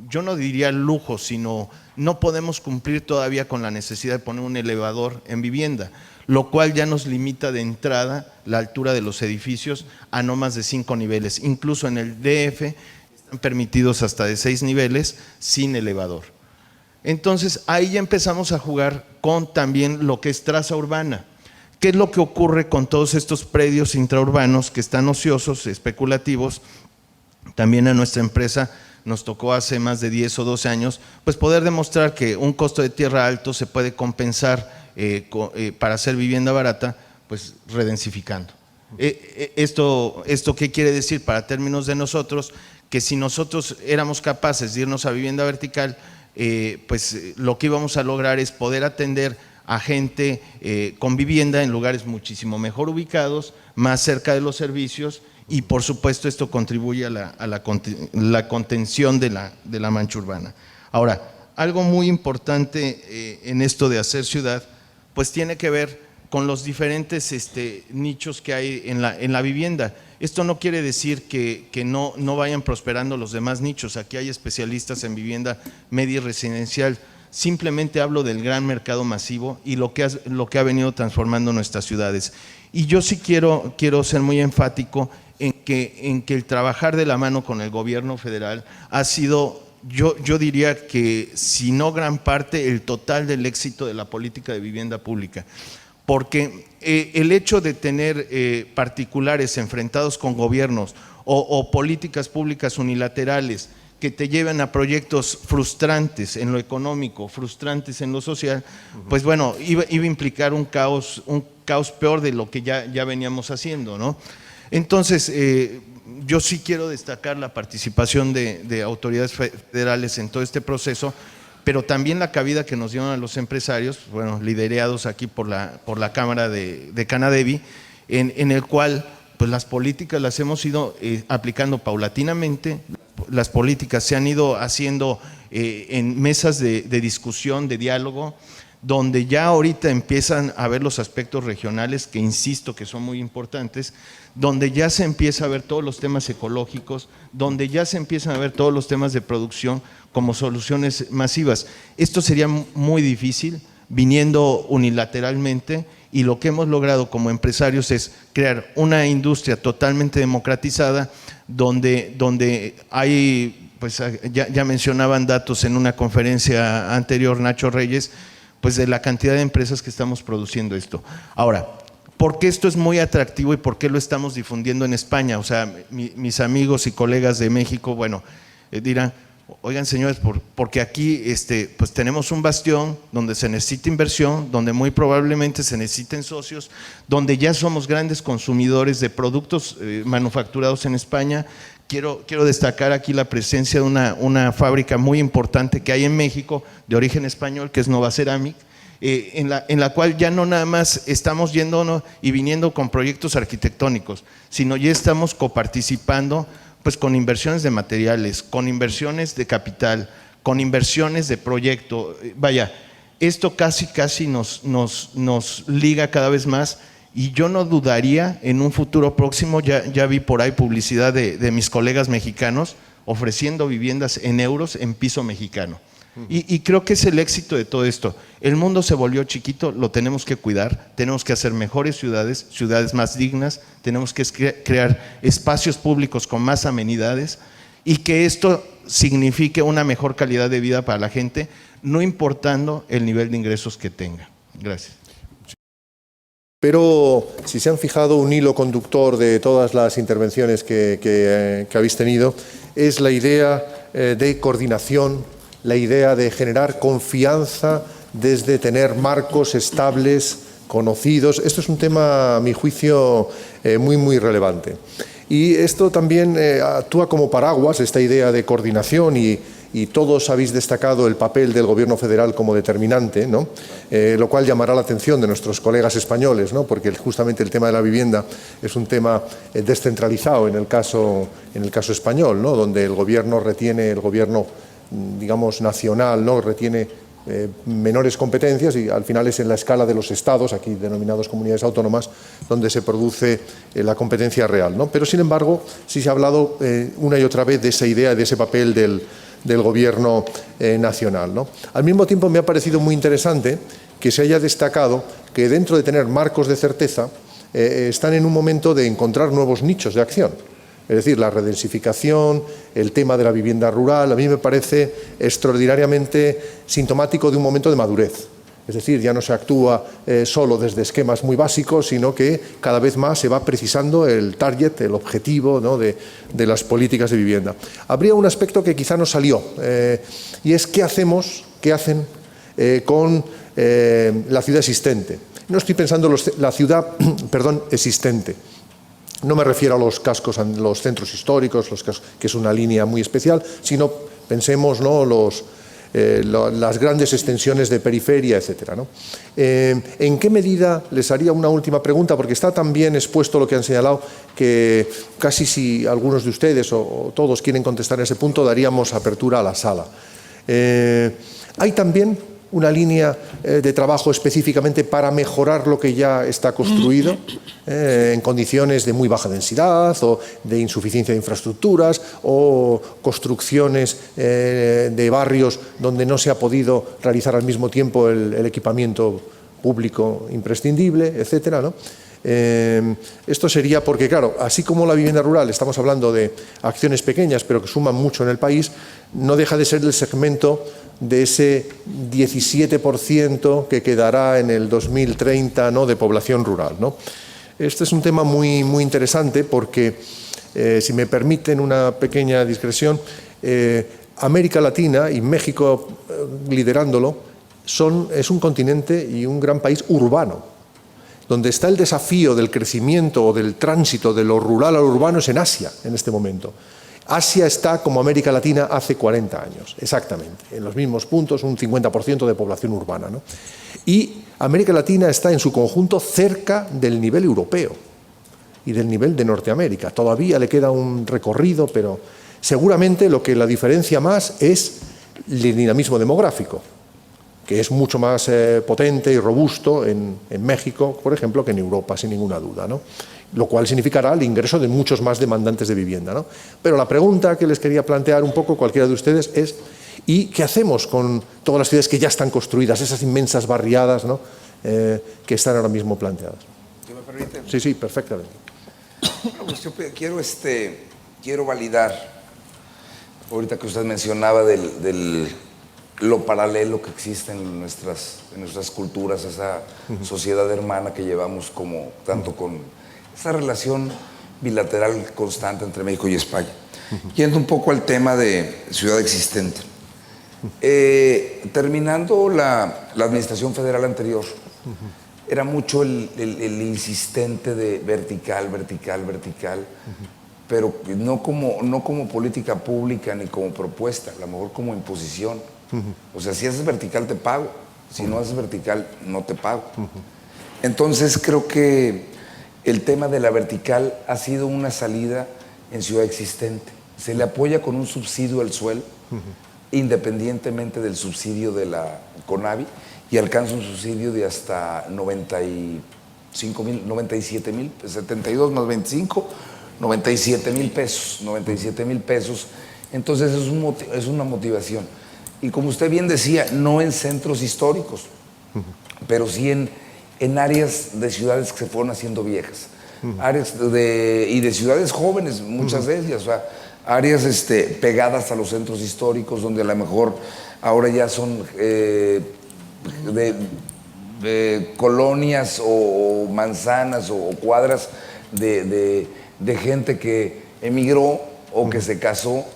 yo no diría lujo, sino no podemos cumplir todavía con la necesidad de poner un elevador en vivienda, lo cual ya nos limita de entrada la altura de los edificios a no más de 5 niveles. Incluso en el DF están permitidos hasta de 6 niveles sin elevador. Entonces ahí ya empezamos a jugar con también lo que es traza urbana. ¿Qué es lo que ocurre con todos estos predios intraurbanos que están ociosos, especulativos? También a nuestra empresa nos tocó hace más de 10 o 12 años, pues poder demostrar que un costo de tierra alto se puede compensar para hacer vivienda barata, pues redensificando. ¿Esto qué quiere decir para términos de nosotros? Que si nosotros éramos capaces de irnos a vivienda vertical, pues lo que íbamos a lograr es poder atender a gente con vivienda en lugares muchísimo mejor ubicados, más cerca de los servicios, y por supuesto esto contribuye a la contención de la mancha urbana. Ahora, algo muy importante en esto de hacer ciudad, pues tiene que ver con los diferentes nichos que hay en la vivienda. Esto no quiere decir que no vayan prosperando los demás nichos. Aquí hay especialistas en vivienda media y residencial. Simplemente hablo del gran mercado masivo y lo que ha venido transformando nuestras ciudades. Y yo sí quiero ser muy enfático en que el trabajar de la mano con el gobierno federal ha sido, yo diría que si no gran parte, el total del éxito de la política de vivienda pública. Porque el hecho de tener particulares enfrentados con gobiernos o políticas públicas unilaterales que te llevan a proyectos frustrantes en lo económico, frustrantes en lo social, pues bueno, iba a implicar un caos peor de lo que ya veníamos haciendo, ¿no? Entonces, yo sí quiero destacar la participación de autoridades federales en todo este proceso, pero también la cabida que nos dieron a los empresarios, bueno, liderados aquí por la Cámara de Canadevi, en el cual pues las políticas las hemos ido aplicando paulatinamente. Las políticas se han ido haciendo en mesas de discusión, de diálogo, donde ya ahorita empiezan a ver los aspectos regionales, que insisto que son muy importantes, donde ya se empieza a ver todos los temas ecológicos, donde ya se empiezan a ver todos los temas de producción como soluciones masivas. Esto sería muy difícil viniendo unilateralmente, y lo que hemos logrado como empresarios es crear una industria totalmente democratizada, donde hay, pues ya mencionaban datos en una conferencia anterior Nacho Reyes, pues de la cantidad de empresas que estamos produciendo esto. Ahora, ¿por qué esto es muy atractivo y por qué lo estamos difundiendo en España? O sea, mis amigos y colegas de México, bueno, dirán, Oigan, señores, porque aquí pues tenemos un bastión donde se necesita inversión, donde muy probablemente se necesiten socios, donde ya somos grandes consumidores de productos manufacturados en España. Quiero destacar aquí la presencia de una fábrica muy importante que hay en México, de origen español, que es Nova Ceramic, en la cual ya no nada más estamos yendo y viniendo con proyectos arquitectónicos, sino ya estamos coparticipando pues con inversiones de materiales, con inversiones de capital, con inversiones de proyecto. Vaya, esto casi nos liga cada vez más, y yo no dudaría en un futuro próximo, ya vi por ahí publicidad de mis colegas mexicanos ofreciendo viviendas en euros en piso mexicano. Y creo que es el éxito de todo esto. El mundo se volvió chiquito, lo tenemos que cuidar, tenemos que hacer mejores ciudades, ciudades más dignas, tenemos que crear espacios públicos con más amenidades, y que esto signifique una mejor calidad de vida para la gente, no importando el nivel de ingresos que tenga. Gracias. Pero si se han fijado, un hilo conductor de todas las intervenciones que habéis tenido es la idea de coordinación, la idea de generar confianza desde tener marcos estables, conocidos. Esto es un tema, a mi juicio, muy relevante. Y esto también actúa como paraguas, esta idea de coordinación, y todos habéis destacado el papel del Gobierno federal como determinante, ¿no? Lo cual llamará la atención de nuestros colegas españoles, ¿no? Porque justamente el tema de la vivienda es un tema descentralizado en el caso español, ¿no? Donde el gobierno digamos nacional, ¿no? Retiene menores competencias, y al final es en la escala de los estados, aquí denominados comunidades autónomas, donde se produce la competencia real, ¿no? Pero sin embargo sí se ha hablado una y otra vez de esa idea, de ese papel del gobierno nacional, ¿no? Al mismo tiempo me ha parecido muy interesante que se haya destacado que dentro de tener marcos de certeza están en un momento de encontrar nuevos nichos de acción. Es decir, la redensificación, el tema de la vivienda rural, a mí me parece extraordinariamente sintomático de un momento de madurez. Es decir, ya no se actúa solo desde esquemas muy básicos, sino que cada vez más se va precisando el target, el objetivo, ¿no? de las políticas de vivienda. Habría un aspecto que quizá no salió, y es qué hacen con la ciudad existente. No estoy pensando en la ciudad existente. No me refiero a los cascos, a los centros históricos, que es una línea muy especial, sino pensemos, ¿no? Las grandes extensiones de periferia, etcétera, ¿no? ¿En qué medida, les haría una última pregunta, porque está tan bien expuesto lo que han señalado, que casi si algunos de ustedes o todos quieren contestar en ese punto, daríamos apertura a la sala. Hay también una línea de trabajo específicamente para mejorar lo que ya está construido en condiciones de muy baja densidad o de insuficiencia de infraestructuras, o construcciones de barrios donde no se ha podido realizar al mismo tiempo el equipamiento público imprescindible, etcétera, ¿no? Esto sería porque, claro, así como la vivienda rural, estamos hablando de acciones pequeñas pero que suman mucho en el país, no deja de ser el segmento de ese 17% que quedará en el 2030, ¿no? de población rural, ¿no? Este es un tema muy interesante porque, si me permiten una pequeña digresión, América Latina, y México liderándolo, es un continente y un gran país urbano. Donde está el desafío del crecimiento o del tránsito de lo rural a lo urbano es en Asia en este momento. Asia está como América Latina hace 40 años, exactamente, en los mismos puntos, un 50% de población urbana, ¿no? Y América Latina está en su conjunto cerca del nivel europeo y del nivel de Norteamérica. Todavía le queda un recorrido, pero seguramente lo que la diferencia más es el dinamismo demográfico, que es mucho más potente y robusto en México, por ejemplo, que en Europa, sin ninguna duda, ¿no? Lo cual significará el ingreso de muchos más demandantes de vivienda, ¿no? Pero la pregunta que les quería plantear un poco, cualquiera de ustedes, es ¿y qué hacemos con todas las ciudades que ya están construidas, esas inmensas barriadas, ¿no? Que están ahora mismo planteadas? ¿Me permite? Sí, perfectamente. Bueno, pues yo quiero validar, ahorita que usted mencionaba lo paralelo que existe en nuestras culturas, esa sociedad hermana que llevamos tanto con esa relación bilateral constante entre México y España. Yendo un poco al tema de ciudad existente. Terminando la administración federal anterior, era mucho el insistente de vertical, pero no como política pública ni como propuesta, a lo mejor como imposición. O sea, si haces vertical te pago, si no haces vertical no te pago. Entonces creo que el tema de la vertical ha sido una salida en ciudad existente. Se le apoya con un subsidio al suelo, independientemente del subsidio de la CONAVI, y alcanza un subsidio de hasta 97 mil, 72 más 25, 97 mil pesos. Entonces es una motivación. Y como usted bien decía, no en centros históricos, pero sí en áreas de ciudades que se fueron haciendo viejas, áreas y de ciudades jóvenes, muchas de ellas, o sea, áreas pegadas a los centros históricos, donde a lo mejor ahora ya son de colonias o manzanas o cuadras de gente que emigró o que se casó.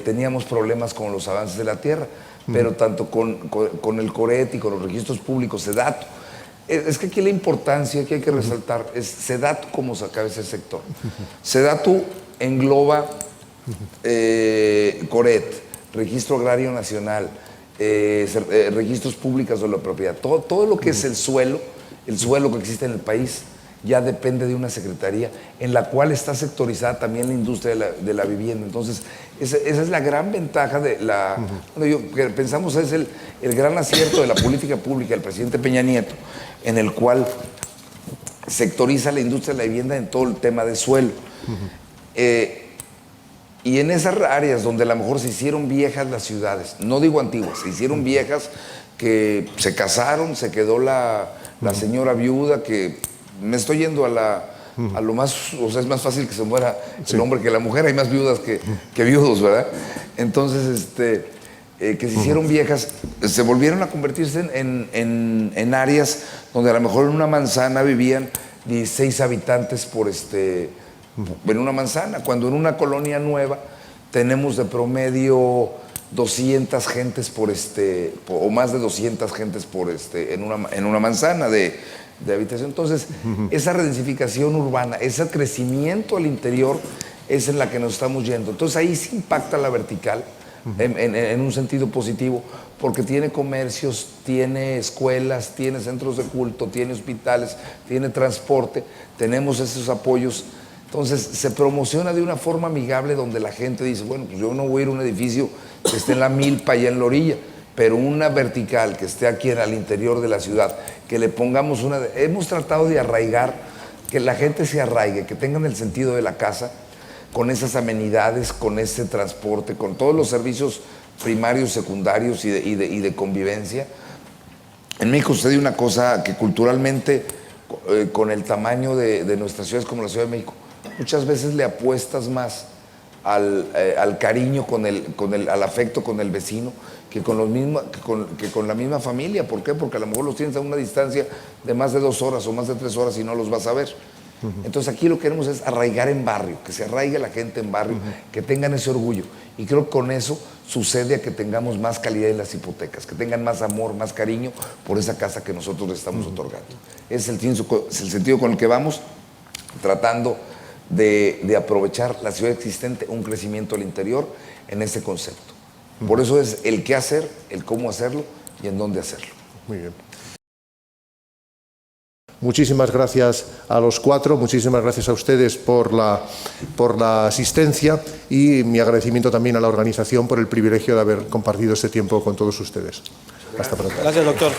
Teníamos problemas con los avances de la tierra, pero tanto con el CORET y con los registros públicos, SEDATU. Es que aquí la importancia que hay que resaltar es SEDATU como sacar ese sector. SEDATU engloba CORET, Registro Agrario Nacional, registros públicos de la propiedad. Todo lo que es el suelo que existe en el país, ya depende de una secretaría en la cual está sectorizada también la industria de la vivienda. Entonces, esa es la gran ventaja de la... pensamos es el gran acierto de la política pública del presidente Peña Nieto, en el cual sectoriza la industria de la vivienda en todo el tema de suelo. Y en esas áreas donde a lo mejor se hicieron viejas las ciudades, no digo antiguas, se hicieron viejas, que se casaron, se quedó la señora viuda, que me estoy yendo a lo más, o sea, es más fácil que se muera el hombre que la mujer, hay más viudas que viudos, ¿verdad? Entonces, que se hicieron viejas, se volvieron a convertirse en áreas donde a lo mejor en una manzana vivían 16 habitantes en una manzana, cuando en una colonia nueva tenemos de promedio 200 gentes o más de 200 gentes en una manzana de habitación. Entonces, esa redensificación urbana, ese crecimiento al interior es en la que nos estamos yendo. Entonces, ahí sí impacta la vertical en un sentido positivo, porque tiene comercios, tiene escuelas, tiene centros de culto, tiene hospitales, tiene transporte, tenemos esos apoyos. Entonces, se promociona de una forma amigable, donde la gente dice, bueno, pues yo no voy a ir a un edificio que esté en la milpa, allá en la orilla, pero una vertical que esté aquí al interior de la ciudad, que le pongamos hemos tratado de arraigar, que la gente se arraigue, que tengan el sentido de la casa, con esas amenidades, con ese transporte, con todos los servicios primarios, secundarios y de convivencia. En México sucede una cosa que culturalmente, con el tamaño de nuestras ciudades como la Ciudad de México, muchas veces le apuestas más al cariño, al afecto con el vecino, que con la misma familia. ¿Por qué? Porque a lo mejor los tienes a una distancia de más de 2 horas o más de 3 horas y no los vas a ver. Entonces aquí lo que queremos es arraigar en barrio, que se arraigue la gente en barrio, que tengan ese orgullo. Y creo que con eso sucede a que tengamos más calidad en las hipotecas, que tengan más amor, más cariño por esa casa que nosotros les estamos otorgando. Ese es el sentido con el que vamos, tratando de aprovechar la ciudad existente, un crecimiento al interior en ese concepto. Por eso es el qué hacer, el cómo hacerlo y en dónde hacerlo. Muy bien. Muchísimas gracias a los 4, muchísimas gracias a ustedes por la asistencia, y mi agradecimiento también a la organización por el privilegio de haber compartido este tiempo con todos ustedes. Hasta pronto. Gracias, doctor.